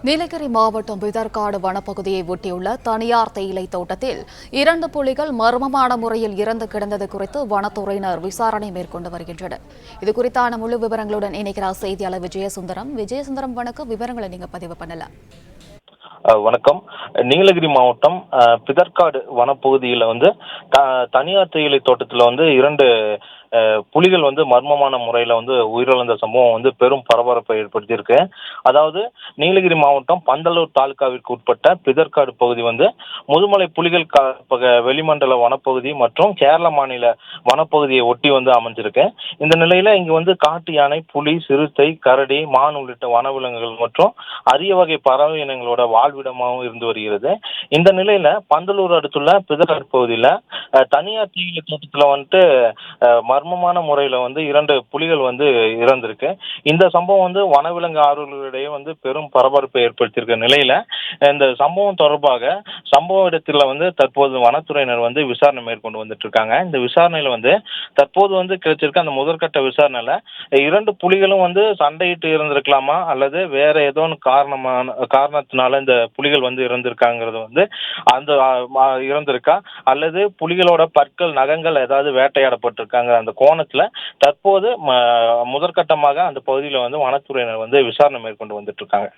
நீலகிரி மாவட்டம் பிதர்காடு வனப்பகுதியை ஒட்டியுள்ள தனியார் தேயிலை தோட்டத்தில் 2 புலிகள் மர்மமான முறையில் இறந்து கிடந்தது குறித்து வனத்துறையினர் விசாரணை மேற்கொண்டு வருகின்றனர். இதுகுறித்தான முழு விவரங்களுடன் இணைக்கிறார் செய்தியாளர் விஜயசுந்தரம். வணக்கம். விவரங்களை நீங்க பதிவு பண்ணலாம். வணக்கம். நீலகிரி மாவட்டம் பிதர்காடு வனப்பகுதியில் தனியார் தேயிலை தோட்டத்தில் 2 புலிகள் மர்மமான முறையில் உயிரிழந்த சம்பவம் பெரும் பரபரப்பை ஏற்படுத்தியிருக்கு. அதாவது நீலகிரி மாவட்டம் பந்தலூர் தாலுகாவிற்கு உட்பட்ட பிதர்காடு பகுதி முதுமலை புலிகள் வெளிமண்டல வனப்பகுதி மற்றும் கேரள மாநில வனப்பகுதியை ஒட்டி அமைஞ்சிருக்கு. இந்த நிலையில இங்கு காட்டு யானை, புலி, சிறுத்தை, கரடி, மான் உள்ளிட்ட வனவிலங்குகள் மற்றும் அரிய வகை பறவை இனங்களோட வாழ்விடமாகவும் இருந்து வருகிறது. இந்த நிலையில பந்தலூர் அடுத்துள்ள பிதர்காடு பகுதியில தனியார் தேயிலை தோட்டத்துல மர்மமான முறையில 2 புலிகள் இறந்திருக்கு. இந்த சம்பவம் வனவிலங்கு ஆர்வலர்களிடையே பெரும் பரபரப்பை ஏற்படுத்தியிருக்க நிலையில இந்த சம்பவம் தொடர்பாக சம்பவ இடத்துல தற்போது வனத்துறையினர் விசாரணை மேற்கொண்டு வந்துட்டு இருக்காங்க. இந்த விசாரணையில தற்போது கிடைச்சிருக்க அந்த முதற்கட்ட விசாரணையில 2 புலிகளும் சண்டையிட்டு இருந்திருக்கலாமா அல்லது வேற ஏதோ காரணத்தினால இந்த புலிகள் இறந்திருக்காங்கிறது அந்த இறந்திருக்கா அல்லது புலிகளோட பற்கள், நகங்கள் ஏதாவது வேட்டையாடப்பட்டிருக்காங்க அந்த கோணத்துல தற்போது முதற்கட்டமாக அந்த பகுதியில வனத்துறையினர் விசாரணை மேற்கொண்டு வந்துட்டு இருக்காங்க.